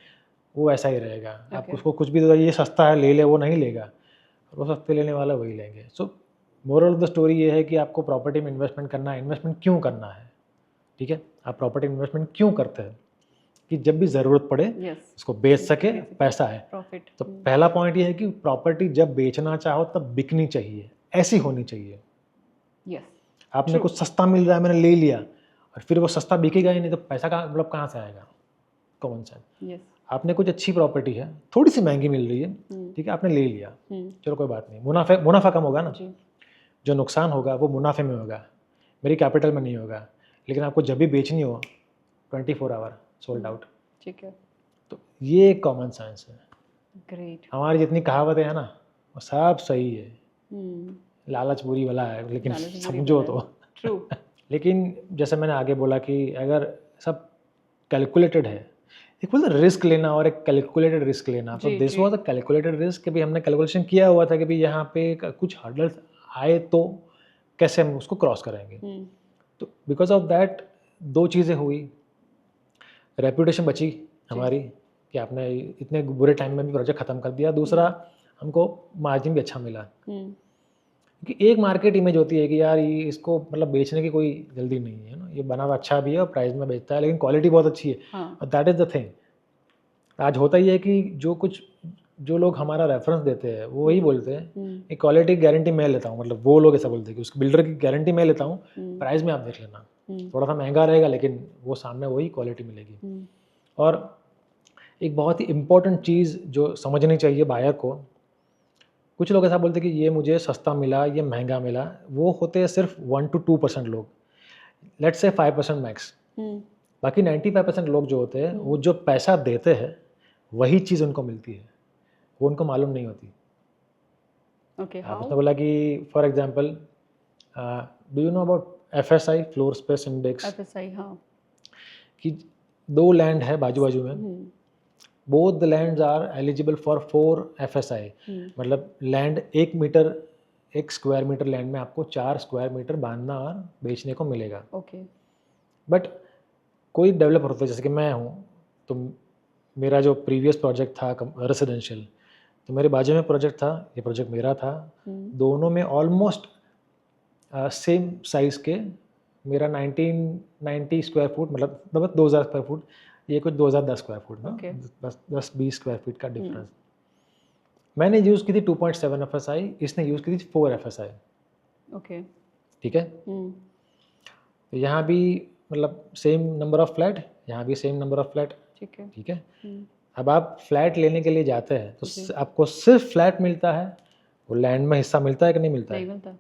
वो ऐसा ही रहेगा। आप Okay. उसको कुछ भी दो, ये सस्ता है ले ले, वो नहीं लेगा, वो सस्ते लेने वाला वही लेंगे। सो मोरल ऑफ द स्टोरी ये है कि आपको प्रॉपर्टी में इन्वेस्टमेंट करना है। इन्वेस्टमेंट क्यों करना है, ठीक है, आप प्रॉपर्टी इन्वेस्टमेंट क्यों करते हैं कि जब भी ज़रूरत पड़े Yes. उसको बेच सके, पैसा है। Profit. तो पहला पॉइंट ये है कि प्रॉपर्टी जब बेचना चाहो तब बिकनी चाहिए, ऐसी होनी चाहिए। Yes. आपने True. कुछ सस्ता मिल रहा है, मैंने ले लिया, और फिर वो सस्ता बिकेगा ही नहीं, तो पैसा कहाँ, मतलब कहाँ से आएगा, कॉमन सेंस। Yes. आपने कुछ अच्छी प्रॉपर्टी है, थोड़ी सी महंगी मिल रही है, ठीक है, आपने ले लिया, चलो कोई बात नहीं, मुनाफा कम होगा ना, जी. जो नुकसान होगा वो मुनाफे में होगा, मेरी कैपिटल में नहीं होगा। लेकिन आपको जब भी बेचनी हो 24 आवर सोल्ड आउट। ठीक है. तो ये कॉमन सेंस है। Great. हमारी जितनी कहावतें हैं ना वो सब सही है, Hmm. लालच बुरी भला है, लेकिन लालच बुरी समझो भला तो। True. लेकिन जैसे मैंने आगे बोला कि अगर सब कैलकुलेटेड है, एक बोलते रिस्क लेना और एक कैलकुलेटेड रिस्क लेना, तो जी, दिस जी. वाज अ कैलकुलेटेड रिस्क कि भाई हमने कैलकुलेशन किया हुआ था कि भाई यहाँ पे कुछ हर्डल्स आए तो कैसे हम उसको क्रॉस करेंगे। Hmm. तो बिकॉज ऑफ दैट दो चीज़ें हुई, रेपुटेशन बची हमारी कि आपने इतने बुरे टाइम में भी प्रोजेक्ट ख़त्म कर दिया, दूसरा हमको मार्जिन भी अच्छा मिला। Hmm. क्योंकि एक मार्केट इमेज होती है कि यार ये इसको मतलब बेचने की कोई जल्दी नहीं है ना, ये बना हुआ अच्छा भी है और प्राइस में बेचता है, लेकिन क्वालिटी बहुत अच्छी है। हाँ. और दैट इज़ द थिंग। आज होता ही है कि जो लोग हमारा रेफरेंस देते हैं वो वही बोलते हैं कि क्वालिटी की गारंटी मैं लेता हूँ, मतलब वो लोग ऐसा बोलते हैं कि उसके बिल्डर की गारंटी मैं लेता हूँ, प्राइस में आप देख लेना, थोड़ा सा महंगा रहेगा लेकिन वो सामने वही क्वालिटी मिलेगी। और एक बहुत ही इम्पोर्टेंट चीज़ जो समझनी चाहिए बायर को, कुछ लोग ऐसा बोलते हैं कि ये मुझे सस्ता मिला, ये महंगा मिला, वो होते हैं सिर्फ 1 to 2% लोग, लेट्स से 5% मैक्स। बाकी 95% लोग जो होते हैं वो जो पैसा देते हैं वही चीज़ उनको मिलती है, वो उनको मालूम नहीं होती। Okay. आप उसने How? बोला कि for example do you know about FSI, floor space index, FSI. हाँ. कि दो लैंड है बाजू बाजू में, both the lands are eligible for 4 FSI, मतलब लैंड 1 स्क्वायर मीटर लैंड में आपको 4 स्क्वायर मीटर बांधना और बेचने को मिलेगा। Okay. बट कोई डेवलपर होता है, जैसे कि मैं हूँ, तो मेरा जो प्रीवियस प्रोजेक्ट था रेसिडेंशियल, तो मेरे बाजू में प्रोजेक्ट था, ये प्रोजेक्ट मेरा था, दोनों में ऑलमोस्ट सेम साइज़ के, मेरा 1990 स्क्वायर फुट, मतलब 2000 स्क्वायर फुट, ये कुछ 2010 स्क्वायर फुट ना, Okay. बस 10-20 स्क्वायर फीट का डिफरेंस। मैंने यूज़ की थी 2.7 FSI, इसने यूज़ की थी 4 FSI। Okay. ठीक है, तो यहाँ भी मतलब सेम नंबर ऑफ फ्लैट, यहाँ भी सेम नंबर ऑफ फ्लैट। ठीक है. ठीक है, अब आप फ्लैट लेने के लिए जाते हैं तो जी. आपको सिर्फ फ्लैट मिलता है, वो लैंड में हिस्सा मिलता है कि नहीं मिलता नहीं है? मिलता.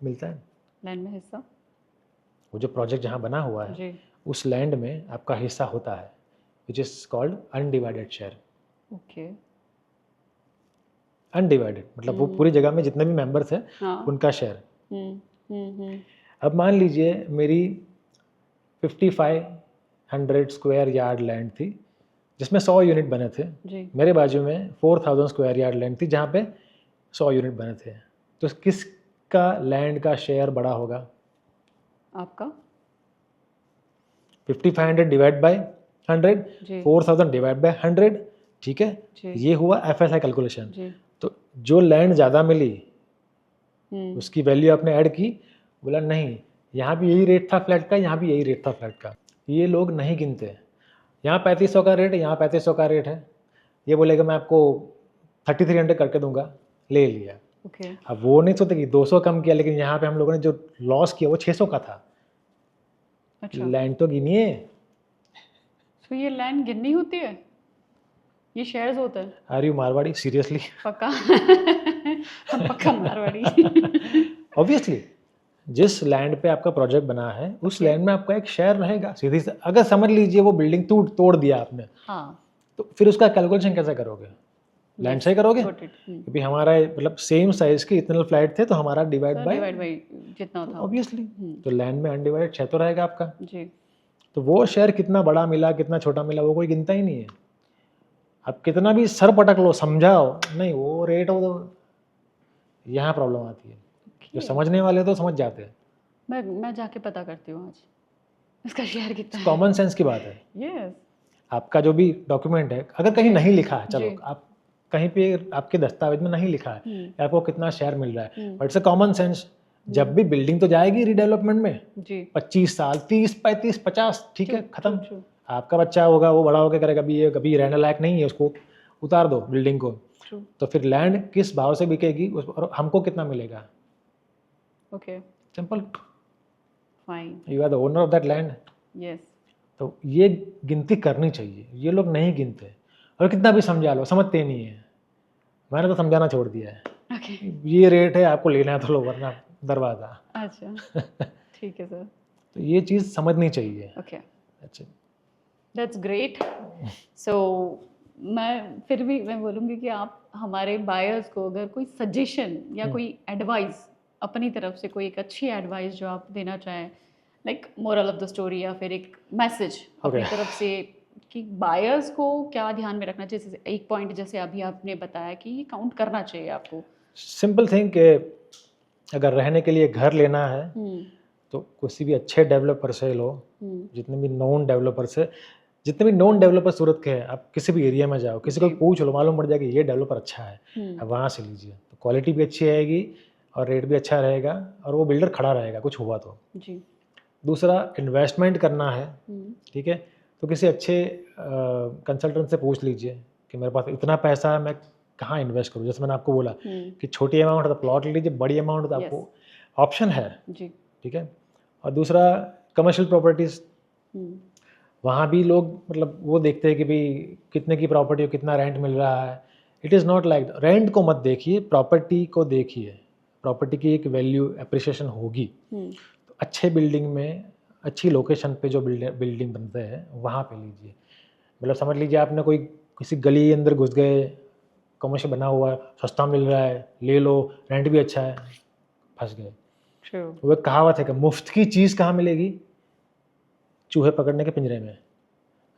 मिलता है। लैंड में हिस्सा. वो जो प्रोजेक्ट जहाँ बना हुआ है जी. उस लैंड में आपका हिस्सा होता है, which is called undivided share. Okay. Undivided मतलब वो पूरी जगह में जितने भी मेंबर्स हैं हाँ. उनका शेयर। हम्म. अब मान लीजिए मेरी 5500 स्क्वायर यार्ड लैंड थी जिसमें 100 यूनिट बने थे। जी. मेरे बाजू में 4000 स्क्वायर यार्ड लैंड थी जहाँ पे 100 यूनिट बने थे। तो किसका लैंड का शेयर बड़ा होगा? आपका. 5500 डिवाइड बाय 100, जी. 4000 डिवाइड बाय 100, ठीक है, जी. ये हुआ FSI कैलकुलेशन। जी. तो जो लैंड ज़्यादा मिली उसकी उसकी वैल्यू आपने ऐड की, बोला नहीं यहाँ भी यही रेट था फ्लैट का, यहाँ भी यही रेट था फ्लैट का। ये लोग नहीं गिनते, यहाँ 3500 का रेट है, यहाँ 3500 का रेट है, ये बोलेगा मैं आपको 3300 करके दूंगा, ले लिया। Okay. अब वो नहीं सोचते कि 200 कम किया, लेकिन यहाँ पे हम लोगों ने जो लॉस किया वो 600 का था। अच्छा. लैंड तो गिनिए। तो ये लैंड गिननी होती है, ये शेयर्स होते हैं? Are you Marwari seriously? पक्का. हम पक्का मारवाड़ी. ऑब्वियसली जिस लैंड पे आपका प्रोजेक्ट बना है उस Okay. लैंड में आपका एक शेयर रहेगा, सीधी से। अगर समझ लीजिए वो बिल्डिंग तोड़ दिया आपने, हाँ. तो फिर उसका कैलकुलेशन कैसे करोगे? लैंड से ही करोगे, Got it. क्योंकि हमारा मतलब सेम साइज के इतने फ्लैट थे तो हमारा divide So by divide by जितना था. ऑब्वियसली। तो लैंड में अनडिवाइडेड शेयर तो रहेगा आपका। जी. तो वो शेयर कितना बड़ा मिला कितना छोटा मिला वो कोई गिनता ही नहीं है। आप कितना भी सर पटक लो, समझाओ, नहीं वो रेट हो, तो यहाँ प्रॉब्लम आती है। जो समझने वाले तो समझ जाते हैं। मैं जाके पता करती हूँ आज. उसका शेयर कितना है? कॉमन सेंस की बात है। यस। आपका जो भी डॉक्यूमेंट है, अगर कहीं नहीं लिखा है, चलो जी। आप कहीं पे आपके दस्तावेज में नहीं लिखा है हम्म, कि आपको कितना शेयर मिल रहा है, hmm, but it's a common sense. जब भी बिल्डिंग तो जाएगी रीडेवलपमेंट में, जी। 25 साल, 30, 35, 50, ठीक है, ट्रू, खत्म। ट्रू, आपका बच्चा होगा, वो बड़ा होकर करेगा, अभी ये कभी रहने लायक नहीं है, उसको उतार दो बिल्डिंग को, ट्रू। तो फिर लैंड किस भाव से बिकेगी और हमको कितना मिलेगा? Okay, simple, fine. You are the owner of that land. Yes. तो ये गिनती करनी चाहिए, ये लोग नहीं गिनते, और कितना भी समझा लो समझते नहीं है। मैंने तो समझाना छोड़ दिया है, ओके। ये रेट है, आपको लेना है तो लो, वरना दरवाज़ा। अच्छा, ठीक है सर। तो ये चीज़ समझनी चाहिए। ओके, अच्छा, दैट्स ग्रेट। सो मैं फिर भी मैं बोलूँगी कि आप हमारे बायर्स को अगर कोई सजेशन या कोई एडवाइस अपनी तरफ से, कोई एक अच्छी एडवाइस जो आप देना चाहें, like moral of the story, या फिर एक मैसेज अपनी Okay. तरफ से कि बायर्स को क्या ध्यान में रखना चाहिए। जैसे एक पॉइंट जैसे अभी आपने बताया कि ये काउंट करना चाहिए आपको। सिंपल थिंग कि अगर रहने के लिए घर लेना है तो किसी भी अच्छे डेवलपर से लो, जितने भी नॉन डेवलपर से, जितने भी नॉन डेवलपर सूरत के हैं, आप किसी भी एरिया में जाओ, किसी को जी। पूछ लो, मालूम पड़ जाएगा ये डेवलपर अच्छा है, आप वहाँ से लीजिए। तो क्वालिटी भी अच्छी आएगी और रेट भी अच्छा रहेगा, और वो बिल्डर खड़ा रहेगा कुछ हुआ तो। जी। दूसरा, इन्वेस्टमेंट करना है, ठीक है, तो किसी अच्छे कंसल्टेंट से पूछ लीजिए कि मेरे पास इतना पैसा है, मैं कहाँ इन्वेस्ट करूँ। जैसे मैंने आपको बोला कि छोटी अमाउंट है तो प्लॉट ले लीजिए, बड़ी अमाउंट तो आपको ऑप्शन है, जी। ठीक है। और दूसरा, कमर्शियल प्रॉपर्टीज़, वहाँ भी लोग मतलब वो देखते हैं कि भाई कितने की प्रॉपर्टी हो, कितना रेंट मिल रहा है। It is not like, rent को मत देखिए, प्रॉपर्टी को देखिए। प्रॉपर्टी की एक वैल्यू अप्रिसिएशन होगी। तो अच्छे बिल्डिंग में, अच्छी लोकेशन पे जो बिल्डिंग बनते हैं वहाँ पे लीजिए। मतलब समझ लीजिए आपने कोई किसी गली के अंदर घुस गए, कमर्शियल बना हुआ है, सस्ता मिल रहा है, ले लो, रेंट भी अच्छा है, फंस गए। ट्रू। वो एक कहावत है कि मुफ्त की चीज़ कहाँ मिलेगी? चूहे पकड़ने के पिंजरे में।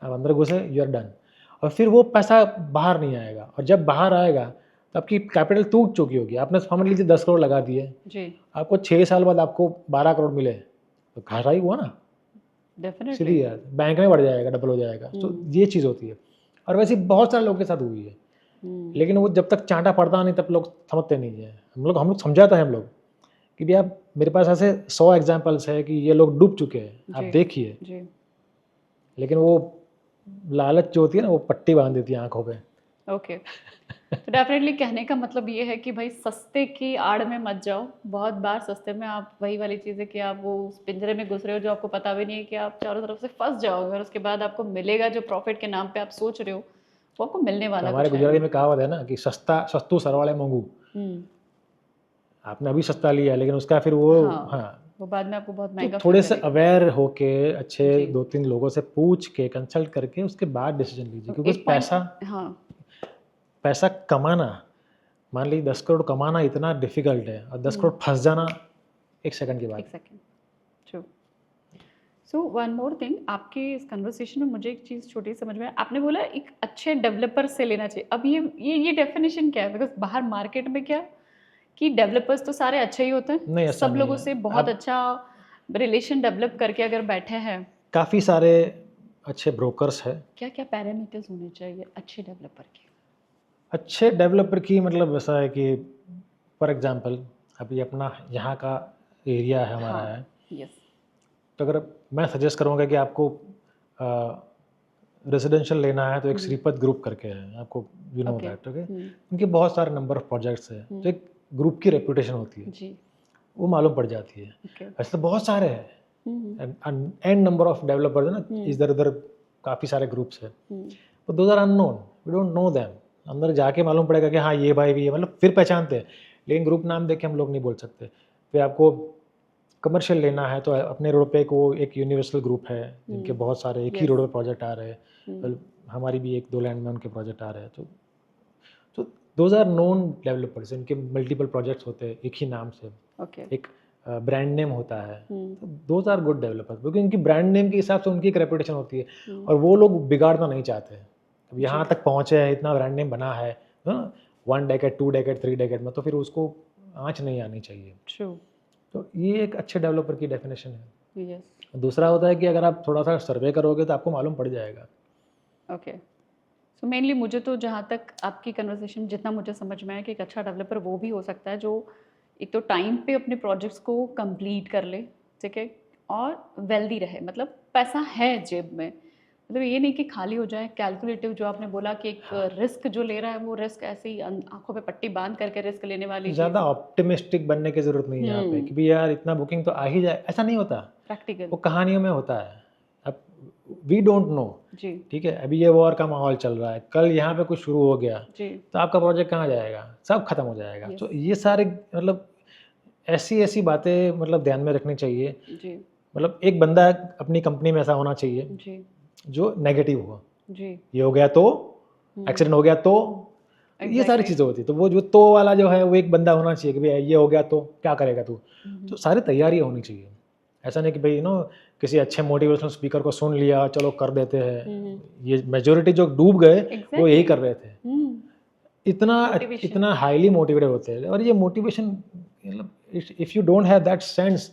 आप अंदर घुसे, यू आर डन। और फिर वो पैसा बाहर नहीं आएगा, और जब बाहर आएगा तो आपकी कैपिटल टूट चुकी होगी। आपने समझ लीजिए 10 करोड़ लगा दिए, जी। आपको 6 साल बाद आपको 12 करोड़ मिले, तो घाटा ही हुआ ना, डेफिनेटली। सीधी यार, बैंक में बढ़ जाएगा, डबल हो जाएगा। तो ये चीज़ होती है, और वैसे बहुत सारे लोगों के साथ हुई है। लेकिन वो जब तक चांटा पड़ता नहीं तब लोग समझते नहीं है। हम लोग समझाते हैं हम लोग कि भैया मेरे पास ऐसे 100 एग्जाम्पल्स है कि ये लोग डूब चुके हैं, आप जी। देखिए। जी। लेकिन वो लालच जो होती है ना, वो पट्टी बांध देती है आंखों पे। ओके। तो डेफिनेटली कहने का मतलब ये है कि भाई सस्ते की आड़ में मत जाओ। बहुत बार सस्ते में आप वही वाली चीज़ है कि आप वो उस पिंजरे में घुस रहे हो जो आपको पता भी नहीं है कि आप चारों तरफ से फंस जाओगे, और उसके बाद आपको मिलेगा जो प्रॉफिट के नाम पे आप सोच रहे हो वो आपको मिलने तो वाला हमारे कुछ है गुजराती नहीं। में कहावत है ना कि सस्तू सरवाले मंगू। हम्म। आपने अभी सस्ता लिया, लेकिन उसका फिर वो, हाँ, हाँ। वो बाद में आपको बहुत तो महंगा फील थोड़े से करेगा। अवेयर होके, अच्छे जी। 2-3 लोगों से पूछ के, कंसल्ट करके, उसके बाद डिसीजन लीजिए। क्योंकि एक पॉइंट। पैसा हाँ। पैसा कमाना, मान लीजिए 10 करोड़ कमाना इतना डिफिकल्ट है, और 10 करोड़ फंस जाना 1 सेकंड की बात एक है। Second. True. So one more thing, आपके इस कन्वर्सेशन में मुझे एक चीज़ छोटी समझ में आई। आपने बोला एक अच्छे डेवलपर से लेना चाहिए। अब ये डेफिनेशन क्या है? बिकॉज बाहर मार्केट में क्या कि डेवलपर्स तो सारे अच्छे ही होते हैं, नहीं, ऐसा सब नहीं लोगों है। से बहुत आप अच्छा रिलेशन डेवलप करके अगर बैठे हैं। काफ़ी सारे अच्छे ब्रोकर्स हैं। क्या क्या पैरामीटर्स होने चाहिए अच्छे डेवलपर के? अच्छे डेवलपर की मतलब ऐसा है कि फॉर एग्जांपल अभी अपना यहाँ का एरिया है, हमारा हाँ। है, यस। तो अगर मैं सजेस्ट करूँगा कि आपको रेजिडेंशियल लेना है तो एक श्रीपद ग्रुप करके है, आपको you know okay. That, okay. उनके बहुत सारे नंबर ऑफ प्रोजेक्ट्स हैं, तो एक ग्रुप की रेपुटेशन होती है, जी। वो मालूम पड़ जाती है। ओके। वैसे तो बहुत सारे हैं, एंड नंबर ऑफ डेवलपर्स है ना, इधर उधर काफ़ी सारे ग्रुप्स हैं, तो those are unknown, we don't know them. अंदर जाके मालूम पड़ेगा कि हाँ ये भाई भी है, मतलब फिर पहचानते हैं, लेकिन ग्रुप नाम देख के हम लोग नहीं बोल सकते। फिर आपको कमर्शियल लेना है तो अपने रोड पे को एक यूनिवर्सल ग्रुप है, जिनके बहुत सारे एक ही रोड पे प्रोजेक्ट आ रहे हैं, तो हमारी भी 1-2 लैंड में उनके प्रोजेक्ट आ रहे हैं, तो दोज आर नोन डेवलपर्स, इनके मल्टीपल प्रोजेक्ट्स होते हैं एक ही नाम से, ओके। एक ब्रांड नेम होता है, तो दोज आर गुड डेवलपर्स, क्योंकि उनकी ब्रांड नेम के हिसाब से उनकी एक रेपुटेशन होती है, और वो लोग बिगाड़ना नहीं चाहते। अब यहाँ तक पहुँचे हैं, इतना ब्रांड नेम बना है, 1 डेकेड, 2 डेकेड, 3 डेकेड में, तो फिर उसको आँच नहीं आनी चाहिए। ट्रू। तो ये एक अच्छे डेवलपर की डेफिनेशन है। यस। दूसरा होता है कि अगर आप थोड़ा सा सर्वे करोगे तो आपको मालूम पड़ जाएगा। ओके। सो मेनली मुझे तो जहाँ तक आपकी कन्वर्सेशन जितना मुझे समझ में आया कि एक अच्छा डेवलपर वो भी हो सकता है जो एक तो टाइम पे अपने प्रोजेक्ट्स को कंप्लीट कर ले, ठीक है, और वेल्दी रहे, मतलब पैसा है जेब में, मतलब ये नहीं कि खाली हो जाए। कैलकुलेटिव जो आपने बोला कि एक रिस्क जो ले रहा है वो रिस्क ऐसे ही आंखों पे पट्टी बांध करके रिस्क लेने वाली ज़्यादा चीज़। ऑप्टिमिस्टिक बनने की ज़रूरत नहीं है यहाँ पे कि भी यार इतना बुकिंग तो आ ही जाए, ऐसा नहीं होता। प्रैक्टिकल। वो कहानियों में होता है। अब वी डोंट नो, जी ठीक है, अभी ये वॉर का माहौल चल रहा है, कल यहाँ पे कुछ शुरू हो गया जी। तो आपका प्रोजेक्ट कहाँ जाएगा, सब खत्म हो जाएगा। Yes. तो ये सारे मतलब ऐसी ऐसी बातें मतलब ध्यान में रखनी चाहिए। जी मतलब एक बंदा अपनी कंपनी में ऐसा होना चाहिए जी जो नेगेटिव हो, जी। ये हो गया तो, एक्सीडेंट हो गया तो ये सारी एग्जैक्टली। चीज़ें होती है। तो वो जो तो वाला जो है वो एक बंदा होना चाहिए कि भाई ये हो गया तो क्या करेगा तू। तो सारी तैयारी होनी चाहिए। ऐसा नहीं कि भाई किसी अच्छे मोटिवेशनल स्पीकर को सुन लिया चलो कर देते हैं। ये मेजोरिटी जो डूब गए वो यही कर रहे थे। इतना मोटिवेशन। इतना हाईली मोटिवेटेड होते हैं। और ये मोटिवेशन मतलब if you don't have that sense,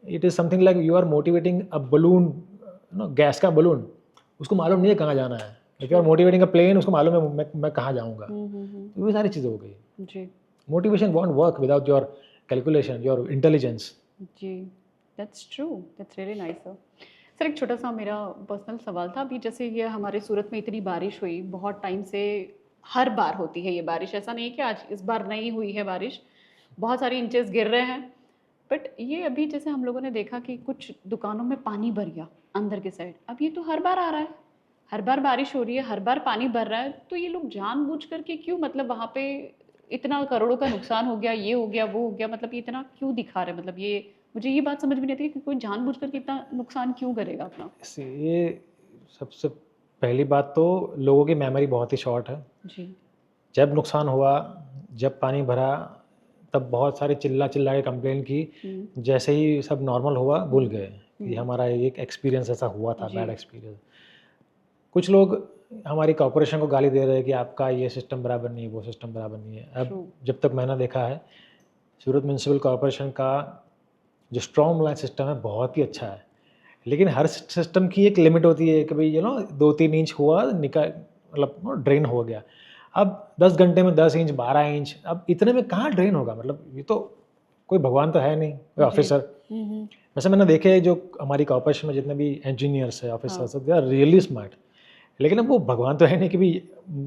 it is something like you are motivating a balloon, गैस का बलून, उसको मालूम नहीं है कहाँ जाना है। If you are motivating a plane, उसको मालूम है मैं कहाँ जाऊँगा। तो ये सारी चीज़ें हो गई। जी motivation won't work without your calculation, your intelligence. जी। That's true, that's really nice sir. Sir एक छोटा सा मेरा पर्सनल सवाल था, अभी जैसे ये हमारे सूरत में इतनी बारिश हुई बहुत टाइम से, हर बार होती है ये बारिश, ऐसा नहीं है कि आज इस बार नहीं हुई है बारिश, बहुत सारी इंचेस गिर रहे हैं। बट ये अभी जैसे हम लोगों ने देखा कि कुछ दुकानों में पानी भर गया अंदर के साइड, अब ये तो हर बार आ रहा है, हर बार बारिश हो रही है, हर बार पानी भर रहा है, तो ये लोग जानबूझ करके क्यों, मतलब वहाँ पे इतना करोड़ों का नुकसान हो गया, ये हो गया वो हो गया, मतलब ये इतना क्यों दिखा रहे हैं, मतलब ये मुझे ये बात समझ में नहीं आती कि कोई जानबूझ करके इतना नुकसान क्यों करेगा अपना। ये सबसे पहली बात तो लोगों की मेमोरी बहुत ही शॉर्ट है। जी जब नुकसान हुआ, जब पानी भरा, तब बहुत सारे चिल्ला चिल्ला के कंप्लेन की। जैसे ही सब नॉर्मल हुआ भूल गए कि हमारा एक एक्सपीरियंस ऐसा हुआ था, जी बैड एक्सपीरियंस। कुछ लोग हमारी कॉरपोरेशन को गाली दे रहे हैं कि आपका ये सिस्टम बराबर नहीं है, वो सिस्टम बराबर नहीं है। अब True. जब तक मैंने देखा है, सूरत म्यूनसिपल कॉरपोरेशन का जो स्ट्रॉन्ग लाइन सिस्टम है बहुत ही अच्छा है। लेकिन हर सिस्टम की एक लिमिट होती है कि भाई 2-3 इंच हुआ निकल, मतलब ड्रेन हो गया। अब 10 घंटे में 10 इंच 12 इंच, अब इतने में कहाँ ड्रेन होगा। मतलब ये तो कोई भगवान तो है नहीं, कोई ऑफिसर। वैसे मैंने देखे जो हमारी कॉर्पोरेशन में जितने भी इंजीनियर्स है, officers, they are really smart. लेकिन अब वो भगवान तो है नहीं कि भी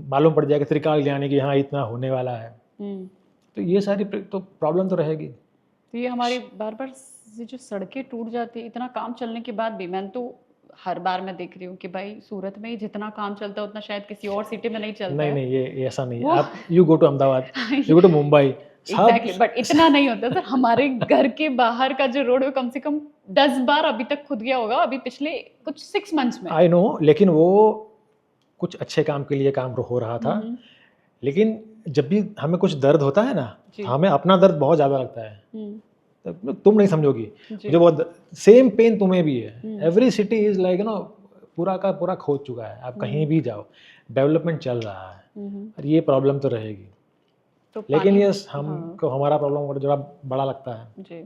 मालूम पड़ जाएगा त्रिकाल ज्ञानी कि हाँ इतना होने वाला है। तो ये सारी तो प्रॉब्लम तो रहेगी। तो ये हमारी बार बार ये जो सड़कें टूट जाती है इतना काम चलने के बाद भी, मैंने तो हर बार मैं देख रही हूँ कि भाई सूरत में ही जितना काम चलता है उतना शायद किसी और सिटी में नहीं चलता नहीं है। नहीं, ये ऐसा नहीं है। वो आप you go to Ahmedabad, you go to Mumbai, exactly, but इतना नहीं होता सर। हमारे घर के बाहर का जो रोड है कम से कम 10 बार अभी तक खुद गया होगा, अभी पिछले कुछ 6 मंथ्स में। आई नो, लेकिन वो कुछ अच्छे काम के लिए काम हो रहा था। लेकिन जब भी हमें कुछ दर्द होता है ना, तो हमें अपना दर्द बहुत ज़्यादा लगता है। तो तुम नहीं समझोगी, मुझे बहुत सेम पेन तुम्हें भी है। एवरी सिटी इज लाइक पूरा का पूरा खोद चुका है। आप कहीं भी जाओ, डेवलपमेंट चल रहा है और ये प्रॉब्लम तो रहेगी। तो लेकिन यस, हमको हमारा प्रॉब्लम जरा बड़ा लगता है जी।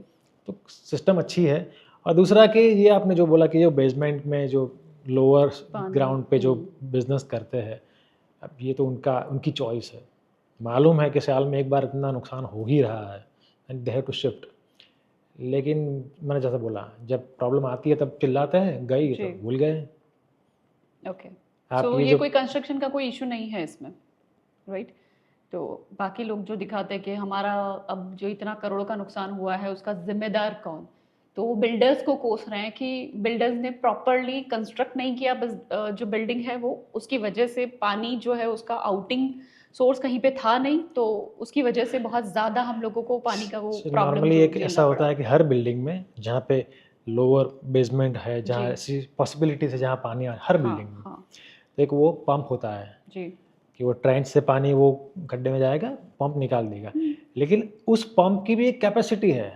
तो सिस्टम अच्छी है। और दूसरा कि ये आपने जो बोला कि जो बेसमेंट में जो लोअर ग्राउंड पे जो बिजनेस करते हैं, अब ये तो उनकी चॉइस है। मालूम है कि साल में एक बार इतना नुकसान हो ही रहा है and they have to shift. लेकिन मैंने जैसा बोला, जब प्रॉब्लम आती है तब चिल्लाते हैं, गई तो भूल गए। ओके, आप सो ये ये जो कोई कंस्ट्रक्शन का कोई इशू नहीं है इसमें, राइट? तो बाकी लोग जो दिखाते हैं कि हमारा अब जो इतना करोड़ों का नुकसान हुआ है उसका जिम्मेदार कौन, तो वो बिल्डर्स को कोस रहे हैं कि बिल्डर्स ने प्रॉपरली कंस्ट्रक्ट नहीं किया, बस जो बिल्डिंग है वो उसकी वजह से पानी जो है उसका आउटिंग सोर्स कहीं पे था नहीं, तो उसकी वजह से बहुत ज़्यादा हम लोगों को पानी का वो प्रॉब्लम नॉर्मली एक झेलना ऐसा होता पड़ा। है कि हर बिल्डिंग में जहाँ पे लोअर बेसमेंट है, जहाँ ऐसी पॉसिबिलिटीज है जहाँ पानी आ, हर बिल्डिंग में तो एक वो पंप होता है जी कि वो ट्रेंच से पानी वो गड्ढे में जाएगा, पंप निकाल देगा। लेकिन उस पंप की भी एक कैपेसिटी है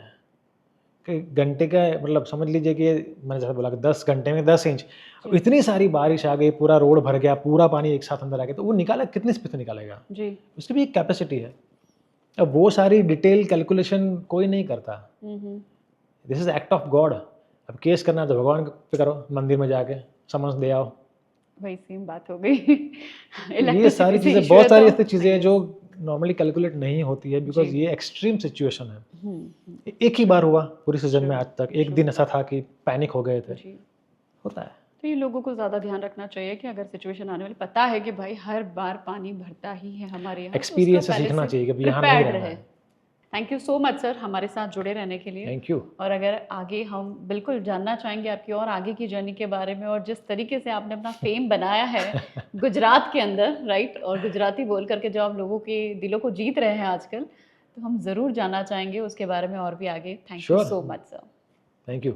कि घंटे का, मतलब समझ लीजिए कि मैंने जैसे बोला कि 10 घंटे में 10 इंच, अब इतनी सारी बारिश आ गई, पूरा रोड भर गया, पूरा पानी एक साथ अंदर आ गया, तो वो निकाला कितने स्पीड से निकालेगा जी। उसकी भी एक कैपेसिटी है। अब वो सारी डिटेल कैलकुलेशन कोई नहीं करता। This is act of God अब केस करना है तो भगवान पे करो, मंदिर में जाके समन्स दे आओ। वही सेम बात हो गई। ये सारी इलेक्ट्रिसिटी से चीज़ें, इशू बहुत है सारी तो ऐसी चीज़ें हैं नहीं। जो नॉर्मली कैलकुलेट नहीं होती है, बिकॉज जी। ये एक्सट्रीम सिचुएशन है। हम्म। एक ही बार हुआ पूरी सीजन में True, आज तक, एक true. दिन ऐसा था कि पैनिक हो गए थे, जी। होता है। तो ये लोगों को ज़्यादा ध्यान रखना चाहिए कि अगर सिचुएशन आने वाली, पता है कि भाई हर बार पानी भरता ही है हमारे यहाँ, तो उसका एक्सपीरियंस से पहले सीखना से चाहिए कि अब यहाँ नहीं प्रिपेयर्ड रहना रहे। है। Thank you so much sir हमारे साथ जुड़े रहने के लिए। Thank you. और अगर आगे हम बिल्कुल जानना चाहेंगे आपकी और आगे की जर्नी के बारे में, और जिस तरीके से आपने अपना फेम बनाया है गुजरात के अंदर, राइट, और गुजराती बोल करके जो आप लोगों के दिलों को जीत रहे हैं आजकल, तो हम ज़रूर जानना चाहेंगे उसके बारे में और भी आगे। Thank you sure, so much sir. Thank you.